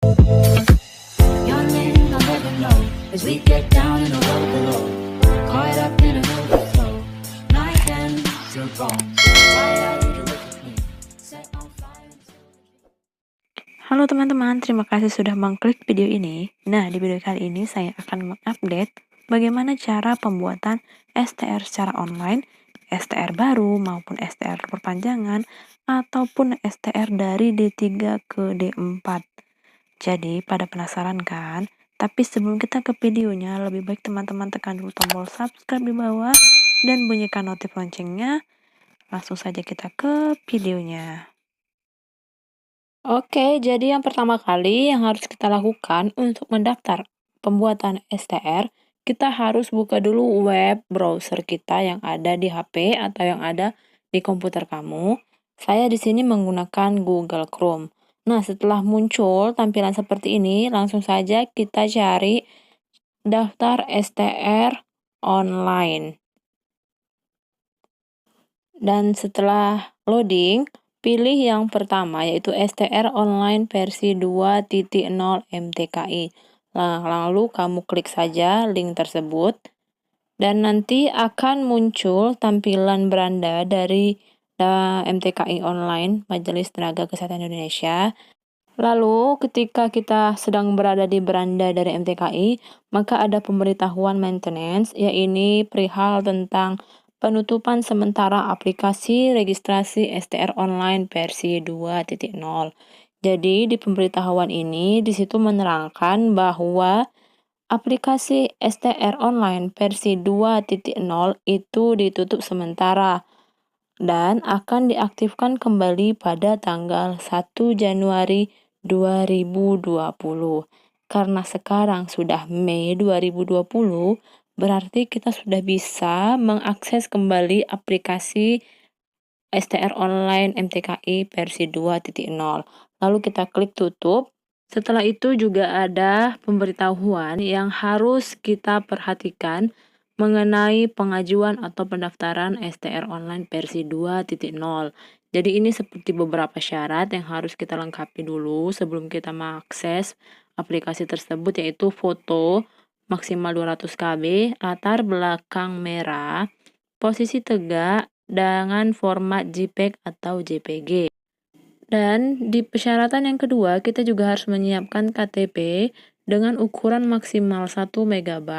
Yawning, I'll never know as we get down in the road below. Caught up in an overflow. Night ends are gone. Why you look at me? Set on fire. Halo teman-teman, terima kasih sudah mengklik video ini. Nah, di video kali ini saya akan mengupdate bagaimana cara pembuatan STR secara online, STR baru maupun STR perpanjangan, ataupun STR dari D3 ke D4. Jadi, pada penasaran kan? Tapi sebelum kita ke videonya, lebih baik teman-teman tekan dulu tombol subscribe di bawah dan bunyikan notif loncengnya. Langsung saja kita ke videonya. Oke, jadi yang pertama kali yang harus kita lakukan untuk mendaftar pembuatan STR, kita harus buka dulu web browser kita yang ada di HP atau yang ada di komputer kamu. Saya di sini menggunakan Google Chrome. Nah, setelah muncul tampilan seperti ini, langsung saja kita cari daftar STR online. Dan setelah loading, pilih yang pertama yaitu STR online versi 2.0 MTKI. Lalu kamu klik saja link tersebut dan nanti akan muncul tampilan beranda dari MTKI online Majelis Tenaga Kesehatan Indonesia. Lalu ketika kita sedang berada di beranda dari MTKI, maka ada pemberitahuan maintenance, yaitu perihal tentang penutupan sementara aplikasi registrasi STR online versi 2.0. Jadi di pemberitahuan ini di situ menerangkan bahwa aplikasi STR online versi 2.0 itu ditutup sementara dan akan diaktifkan kembali pada tanggal 1 Januari 2020. Karena sekarang sudah Mei 2020, berarti kita sudah bisa mengakses kembali aplikasi STR online MTKI versi 2.0. Lalu kita klik tutup. Setelah itu juga ada pemberitahuan yang harus kita perhatikan mengenai pengajuan atau pendaftaran STR online versi 2.0. Jadi ini seperti beberapa syarat yang harus kita lengkapi dulu sebelum kita mengakses aplikasi tersebut, yaitu foto maksimal 200 KB, latar belakang merah, posisi tegak dengan format JPEG atau JPG. Dan di persyaratan yang kedua, kita juga harus menyiapkan KTP dengan ukuran maksimal 1 MB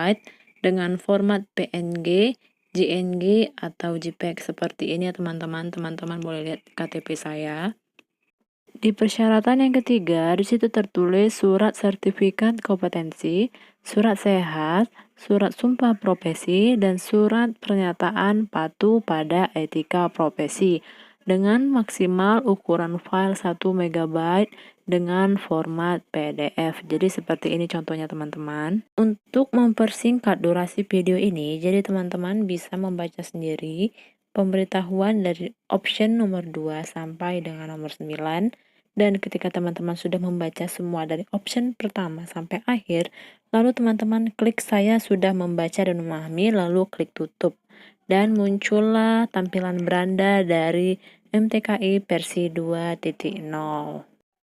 dengan format PNG, JNG, atau JPEG seperti ini ya teman-teman. Teman-teman boleh lihat KTP saya. Di persyaratan yang ketiga, di situ tertulis surat sertifikat kompetensi, surat sehat, surat sumpah profesi, dan surat pernyataan patuh pada etika profesi dengan maksimal ukuran file 1 MB dengan format PDF. Jadi seperti ini contohnya teman-teman. Untuk mempersingkat durasi video ini, jadi teman-teman bisa membaca sendiri pemberitahuan dari option nomor 2 sampai dengan nomor 9. Dan ketika teman-teman sudah membaca semua dari option pertama sampai akhir, lalu teman-teman klik saya sudah membaca dan memahami, lalu klik tutup. Dan muncullah tampilan beranda dari MTKI versi 2.0.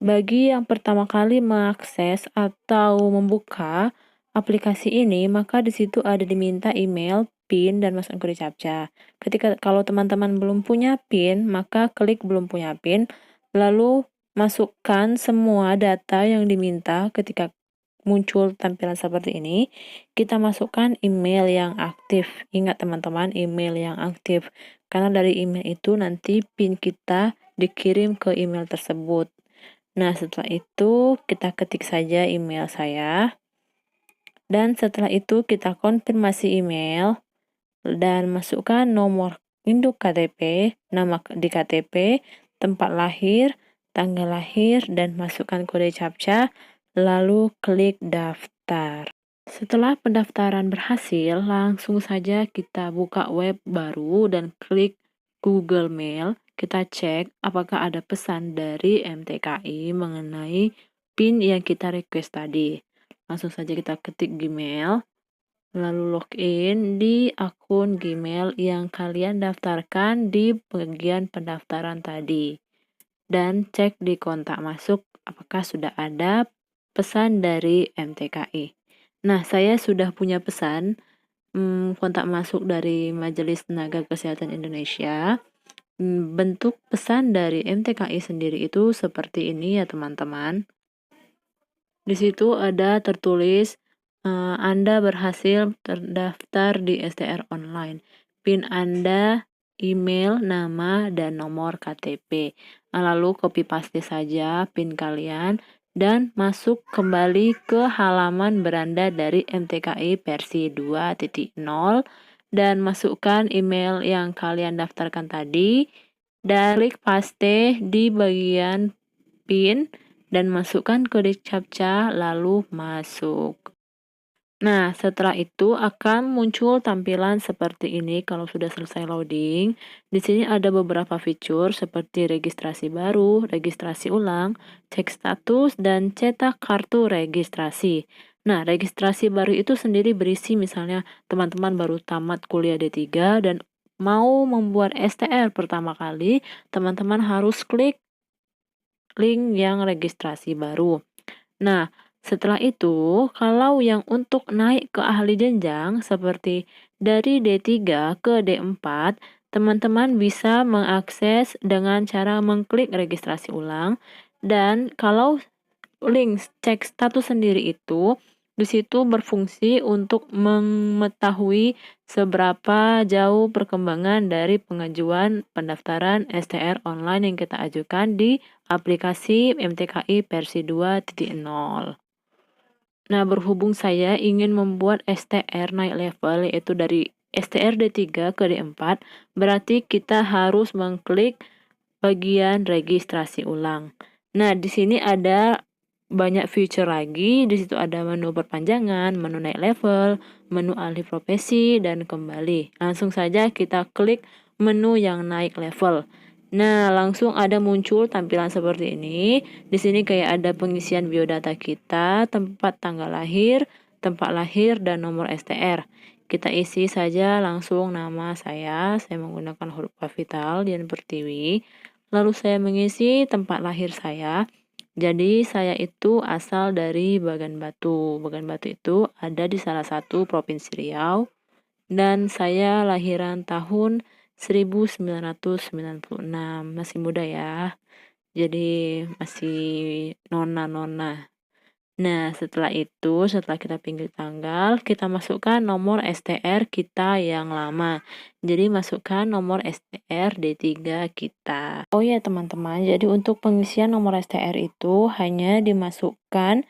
Bagi yang pertama kali mengakses atau membuka aplikasi ini, maka di situ ada diminta email, PIN, dan masukkan kode CAPTCHA. Kalau teman-teman belum punya PIN, maka klik belum punya PIN, lalu masukkan semua data yang diminta. Ketika muncul tampilan seperti ini, kita masukkan email yang aktif. Ingat teman-teman, email yang aktif. Karena dari email itu nanti PIN kita dikirim ke email tersebut. Nah, setelah itu kita ketik saja email saya. Dan setelah itu kita konfirmasi email dan masukkan nomor induk KTP, nama di KTP, tempat lahir, tanggal lahir, dan masukkan kode CAPTCHA, lalu klik daftar. Setelah pendaftaran berhasil, langsung saja kita buka web baru dan klik Google Mail. Kita cek apakah ada pesan dari MTKI mengenai PIN yang kita request tadi. Langsung saja kita ketik Gmail, lalu login di akun Gmail yang kalian daftarkan di bagian pendaftaran tadi. Dan cek di kontak masuk apakah sudah ada pesan dari MTKI. Nah, saya sudah punya pesan kontak masuk dari Majelis Tenaga Kesehatan Indonesia. Bentuk pesan dari MTKI sendiri itu seperti ini ya teman-teman. Di situ ada tertulis Anda berhasil terdaftar di STR online. PIN Anda, email, nama, dan nomor KTP. Lalu copy paste saja PIN kalian dan masuk kembali ke halaman beranda dari MTKI versi 2.0 dan masukkan email yang kalian daftarkan tadi dan klik paste di bagian PIN dan masukkan kode CAPTCHA lalu masuk. Nah, setelah itu akan muncul tampilan seperti ini kalau sudah selesai loading. Di sini ada beberapa fitur seperti registrasi baru, registrasi ulang, cek status, dan cetak kartu registrasi. Nah, registrasi baru itu sendiri berisi misalnya teman-teman baru tamat kuliah D3 dan mau membuat STR pertama kali, teman-teman harus klik link yang registrasi baru. Nah, setelah itu, kalau yang untuk naik ke ahli jenjang seperti dari D3 ke D4, teman-teman bisa mengakses dengan cara mengklik registrasi ulang. Dan kalau link cek status sendiri itu, di situ berfungsi untuk mengetahui seberapa jauh perkembangan dari pengajuan pendaftaran STR online yang kita ajukan di aplikasi MTKI versi 2.0. Nah, berhubung saya ingin membuat STR naik level, yaitu dari STR D3 ke D4, berarti kita harus mengklik bagian registrasi ulang. Nah, di sini ada banyak feature lagi. Di situ ada menu perpanjangan, menu naik level, menu alih profesi, dan kembali. Langsung saja kita klik menu yang naik level. Nah, langsung ada muncul tampilan seperti ini. Di sini kayak ada pengisian biodata kita, tempat tanggal lahir, tempat lahir, dan nomor STR. Kita isi saja langsung nama saya menggunakan huruf kapital Dian Pertiwi. Lalu saya mengisi tempat lahir saya. Jadi saya itu asal dari Bagan Batu. Bagan Batu itu ada di salah satu provinsi Riau. Dan saya lahiran tahun 1996. Masih muda ya. Jadi masih nona-nona. Nah, setelah kita pilih tanggal, kita masukkan nomor STR kita yang lama. Jadi, masukkan nomor STR D3 kita. Oh ya, teman-teman, jadi untuk pengisian nomor STR itu hanya dimasukkan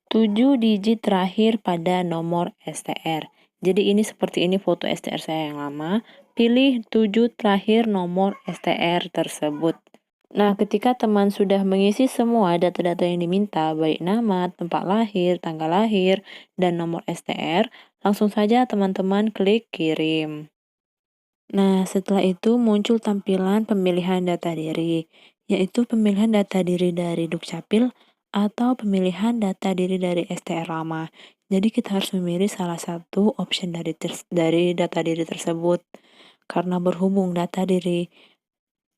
7 digit terakhir pada nomor STR. Jadi, ini seperti ini foto STR saya yang lama. Pilih 7 terakhir nomor STR tersebut. Nah, ketika teman sudah mengisi semua data-data yang diminta, baik nama, tempat lahir, tanggal lahir, dan nomor STR, langsung saja teman-teman klik kirim. Nah, setelah itu muncul tampilan pemilihan data diri, yaitu pemilihan data diri dari Dukcapil atau pemilihan data diri dari STR lama. Jadi kita harus memilih salah satu option dari data diri tersebut. Karena berhubung data diri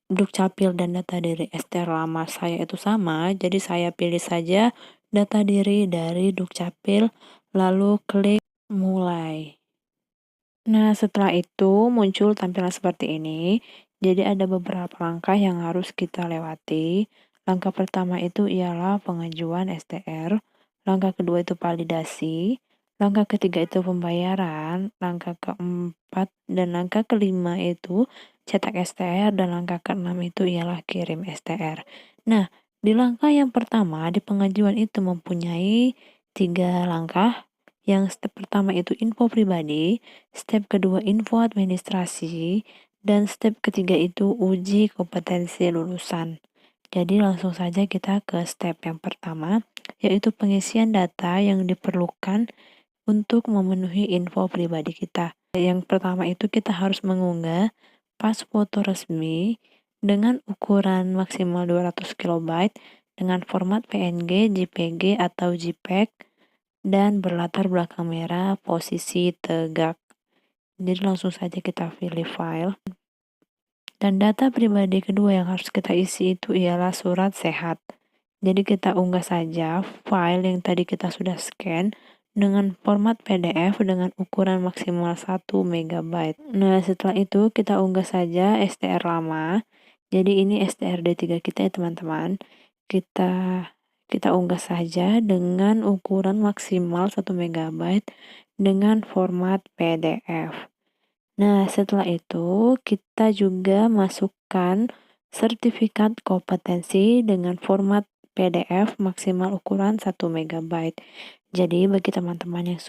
Dukcapil dan data diri STR lama saya itu sama, jadi saya pilih saja data diri dari Dukcapil, lalu klik mulai. Nah, setelah itu muncul tampilan seperti ini. Jadi ada beberapa langkah yang harus kita lewati. Langkah pertama itu ialah pengajuan STR, langkah kedua itu validasi, langkah ketiga itu pembayaran, langkah keempat dan langkah kelima itu cetak STR, dan langkah keenam itu ialah kirim STR. Nah, di langkah yang pertama di pengajuan itu mempunyai 3 langkah. Yang step pertama itu info pribadi, step kedua info administrasi, dan step ketiga itu uji kompetensi lulusan. Jadi langsung saja kita ke step yang pertama, yaitu pengisian data yang diperlukan untuk memenuhi info pribadi kita. Yang pertama itu kita harus mengunggah pas foto resmi dengan ukuran maksimal 200 KB dengan format PNG, JPG, atau JPEG dan berlatar belakang merah, posisi tegak. Jadi langsung saja kita pilih file. Dan data pribadi kedua yang harus kita isi itu ialah surat sehat. Jadi kita unggah saja file yang tadi kita sudah scan dengan format PDF dengan ukuran maksimal 1 MB. Nah, setelah itu kita unggah saja STR lama. Jadi ini STRD3 kita ya teman-teman. Kita kita unggah saja dengan ukuran maksimal 1 MB dengan format PDF. Nah, setelah itu kita juga masukkan sertifikat kompetensi dengan format PDF maksimal ukuran 1 MB. Jadi bagi teman-teman yang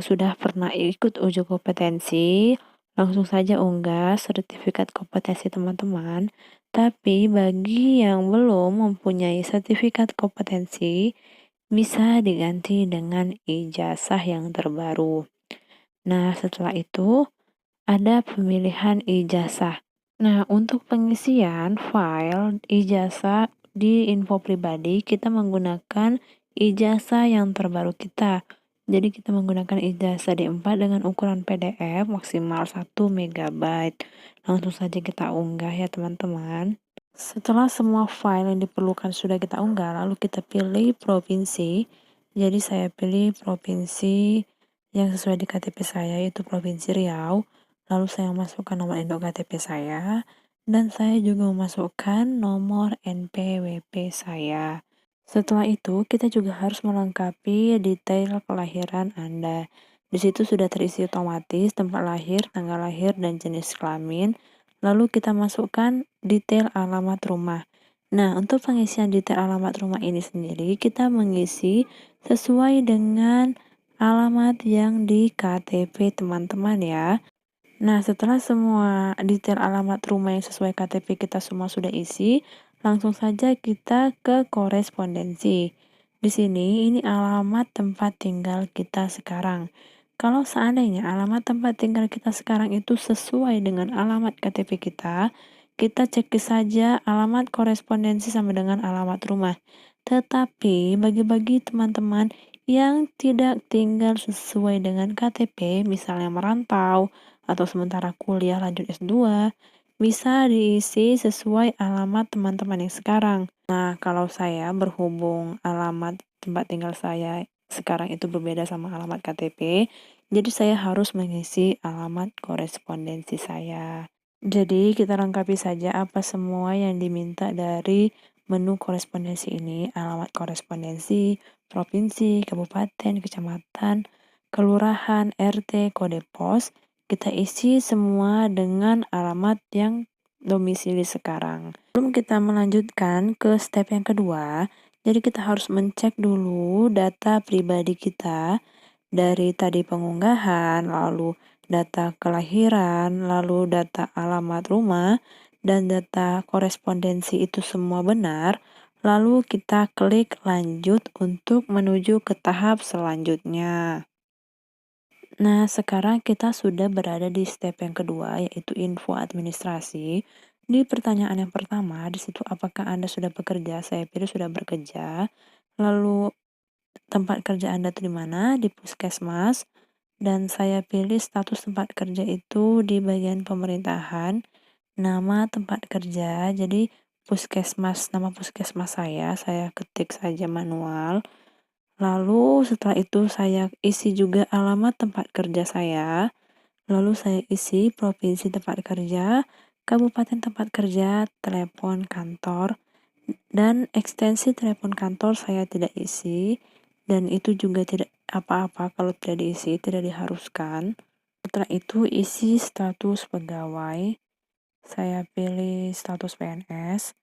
sudah pernah ikut uji kompetensi, langsung saja unggah sertifikat kompetensi teman-teman. Tapi bagi yang belum mempunyai sertifikat kompetensi, bisa diganti dengan ijazah yang terbaru. Nah, setelah itu ada pemilihan ijazah. Nah, untuk pengisian file ijazah di info pribadi, kita menggunakan ijazah yang terbaru kita. Jadi kita menggunakan ijazah D4 dengan ukuran PDF maksimal 1 MB. Langsung saja kita unggah ya teman-teman. Setelah semua file yang diperlukan sudah kita unggah, lalu kita pilih provinsi. Jadi saya pilih provinsi yang sesuai di KTP saya, yaitu Provinsi Riau. Lalu saya masukkan nomor induk KTP saya, dan saya juga memasukkan nomor NPWP saya. Setelah itu, kita juga harus melengkapi detail kelahiran Anda. Di situ sudah terisi otomatis tempat lahir, tanggal lahir, dan jenis kelamin. Lalu kita masukkan detail alamat rumah. Nah, untuk pengisian detail alamat rumah ini sendiri, kita mengisi sesuai dengan alamat yang di KTP teman-teman ya. Nah, setelah semua detail alamat rumah yang sesuai KTP kita semua sudah isi, langsung saja kita ke korespondensi. Di sini ini alamat tempat tinggal kita sekarang. Kalau seandainya alamat tempat tinggal kita sekarang itu sesuai dengan alamat KTP kita cek saja alamat korespondensi sama dengan alamat rumah. Tetapi bagi-bagi teman-teman yang tidak tinggal sesuai dengan KTP, misalnya merantau atau sementara kuliah lanjut S2, bisa diisi sesuai alamat teman-teman yang sekarang. Nah, kalau saya berhubung alamat tempat tinggal saya sekarang itu berbeda sama alamat KTP, jadi saya harus mengisi alamat korespondensi saya. Jadi kita lengkapi saja apa semua yang diminta dari menu korespondensi ini, alamat korespondensi, provinsi, kabupaten, kecamatan, kelurahan, RT, kode pos, kita isi semua dengan alamat yang domisili sekarang. Sebelum kita melanjutkan ke step yang kedua, jadi kita harus mencek dulu data pribadi kita dari tadi pengunggahan, lalu data kelahiran, lalu data alamat rumah, dan data korespondensi itu semua benar, lalu kita klik lanjut untuk menuju ke tahap selanjutnya. Nah, sekarang kita sudah berada di step yang kedua, yaitu info administrasi. Di pertanyaan yang pertama, di situ apakah Anda sudah bekerja? Saya pilih sudah bekerja. Lalu tempat kerja Anda itu di mana? Di puskesmas. Dan saya pilih status tempat kerja itu di bagian pemerintahan. Nama tempat kerja, jadi puskesmas, nama puskesmas saya ketik saja manual. Lalu setelah itu saya isi juga alamat tempat kerja saya. Lalu saya isi provinsi tempat kerja, kabupaten tempat kerja, telepon kantor, dan ekstensi telepon kantor saya tidak isi, dan itu juga tidak apa-apa kalau tidak diisi, tidak diharuskan. Setelah itu isi status pegawai, saya pilih status PNS.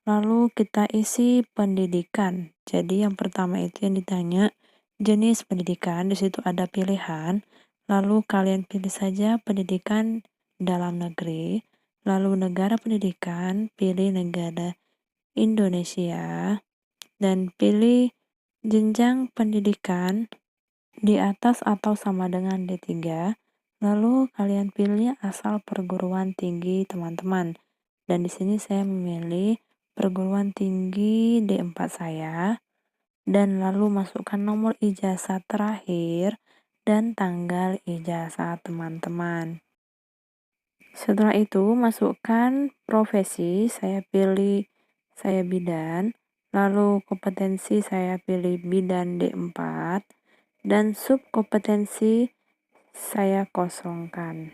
Lalu kita isi pendidikan. Jadi yang pertama itu yang ditanya jenis pendidikan, di situ ada pilihan. Lalu kalian pilih saja pendidikan dalam negeri. Lalu negara pendidikan, pilih negara Indonesia dan pilih jenjang pendidikan di atas atau sama dengan D3. Lalu kalian pilih asal perguruan tinggi teman-teman. Dan di sini saya memilih perguruan tinggi D4 saya, dan lalu masukkan nomor ijazah terakhir dan tanggal ijazah teman-teman. Setelah itu masukkan profesi, saya pilih saya bidan, lalu kompetensi saya pilih bidan D4, dan subkompetensi saya kosongkan.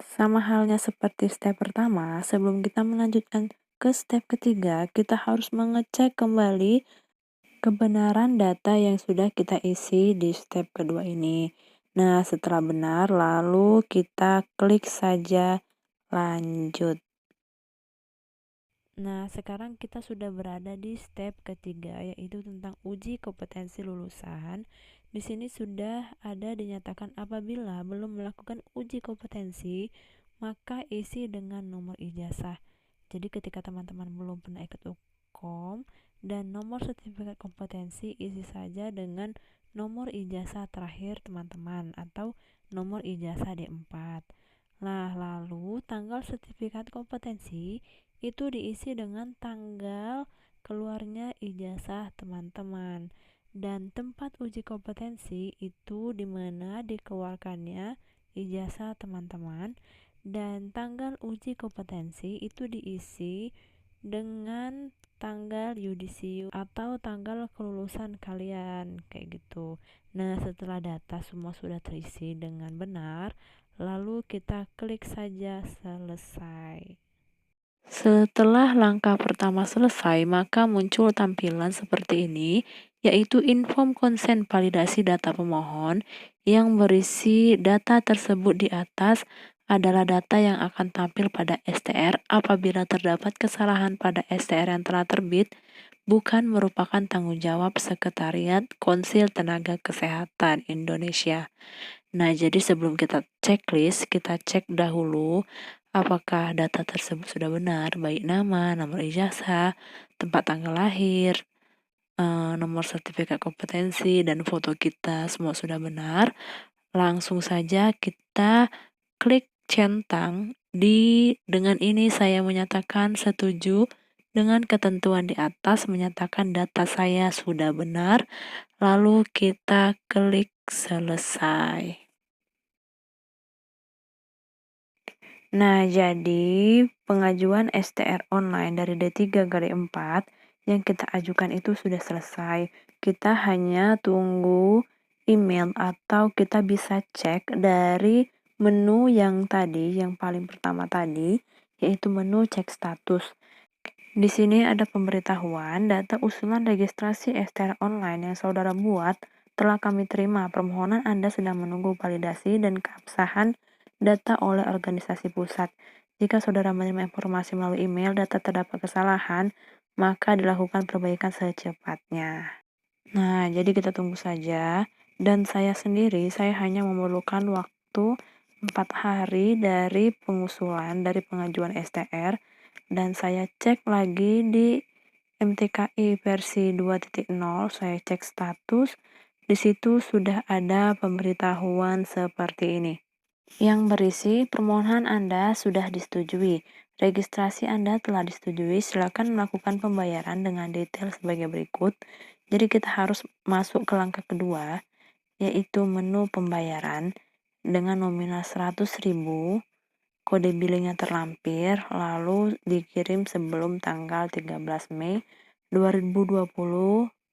Sama halnya seperti step pertama, sebelum kita melanjutkan ke step ketiga, kita harus mengecek kembali kebenaran data yang sudah kita isi di step kedua ini. Nah, setelah benar, lalu kita klik saja lanjut. Nah, sekarang kita sudah berada di step ketiga, yaitu tentang uji kompetensi lulusan. Di sini sudah ada dinyatakan apabila belum melakukan uji kompetensi, maka isi dengan nomor ijazah. Jadi ketika teman-teman belum pernah ikut UKOM dan nomor sertifikat kompetensi, isi saja dengan nomor ijazah terakhir teman-teman atau nomor ijazah D4. Nah, lalu tanggal sertifikat kompetensi itu diisi dengan tanggal keluarnya ijazah teman-teman. Dan tempat uji kompetensi itu di mana dikeluarkannya ijazah teman-teman, dan tanggal uji kompetensi itu diisi dengan tanggal yudisium atau tanggal kelulusan kalian, kayak gitu. Nah, setelah data semua sudah terisi dengan benar, lalu kita klik saja selesai. Setelah langkah pertama selesai, maka muncul tampilan seperti ini, yaitu inform konsen validasi data pemohon, yang berisi data tersebut di atas adalah data yang akan tampil pada STR apabila terdapat kesalahan pada STR yang telah terbit, bukan merupakan tanggung jawab Sekretariat Konsil Tenaga Kesehatan Indonesia. Nah, jadi sebelum kita checklist, kita cek dahulu apakah data tersebut sudah benar, baik nama, nomor ijazah, tempat tanggal lahir, nomor sertifikat kompetensi, dan foto kita semua sudah benar. Langsung saja kita klik centang dengan ini saya menyatakan setuju dengan ketentuan di atas, menyatakan data saya sudah benar, lalu kita klik selesai. Nah, jadi pengajuan STR online dari D3 ke D4 yang kita ajukan itu sudah selesai. Kita hanya tunggu email atau kita bisa cek dari menu yang tadi, yang paling pertama tadi, yaitu menu cek status. Di sini ada pemberitahuan data usulan registrasi STR online yang saudara buat telah kami terima. Permohonan Anda sedang menunggu validasi dan keabsahan data oleh organisasi pusat. Jika saudara menerima informasi melalui email data terdapat kesalahan, maka dilakukan perbaikan secepatnya. Nah, jadi kita tunggu saja. Dan saya sendiri, saya hanya memerlukan waktu 4 hari dari pengusulan, dari pengajuan STR, dan saya cek lagi di MTKI versi 2.0, saya cek status, di situ sudah ada pemberitahuan seperti ini, yang berisi permohonan Anda sudah disetujui. Registrasi Anda telah disetujui, silakan melakukan pembayaran dengan detail sebagai berikut. Jadi kita harus masuk ke langkah kedua, yaitu menu pembayaran dengan nominal 100.000, kode billingnya terlampir, lalu dikirim sebelum tanggal 13 Mei 2020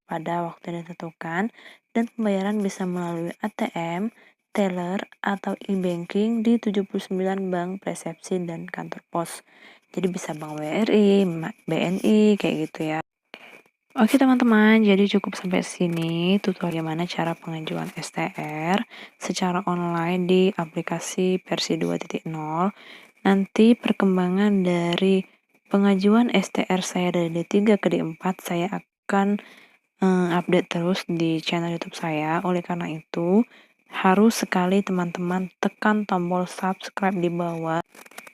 pada waktu yang ditentukan, dan pembayaran bisa melalui ATM, teller, atau e-banking di 79 bank persepsi dan kantor pos. Jadi bisa bank BRI, BNI, kayak gitu ya. Oke teman-teman, jadi cukup sampai sini tutorial bagaimana cara pengajuan STR secara online di aplikasi versi 2.0. Nanti perkembangan dari pengajuan STR saya dari D3 ke D4 saya akan update terus di channel YouTube saya. Oleh karena itu, harus sekali teman-teman tekan tombol subscribe di bawah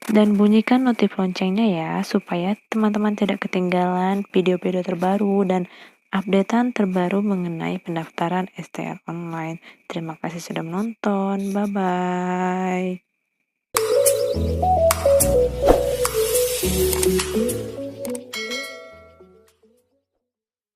dan bunyikan notif loncengnya ya, supaya teman-teman tidak ketinggalan video-video terbaru dan updatean terbaru mengenai pendaftaran STR online. Terima kasih sudah menonton. Bye-bye.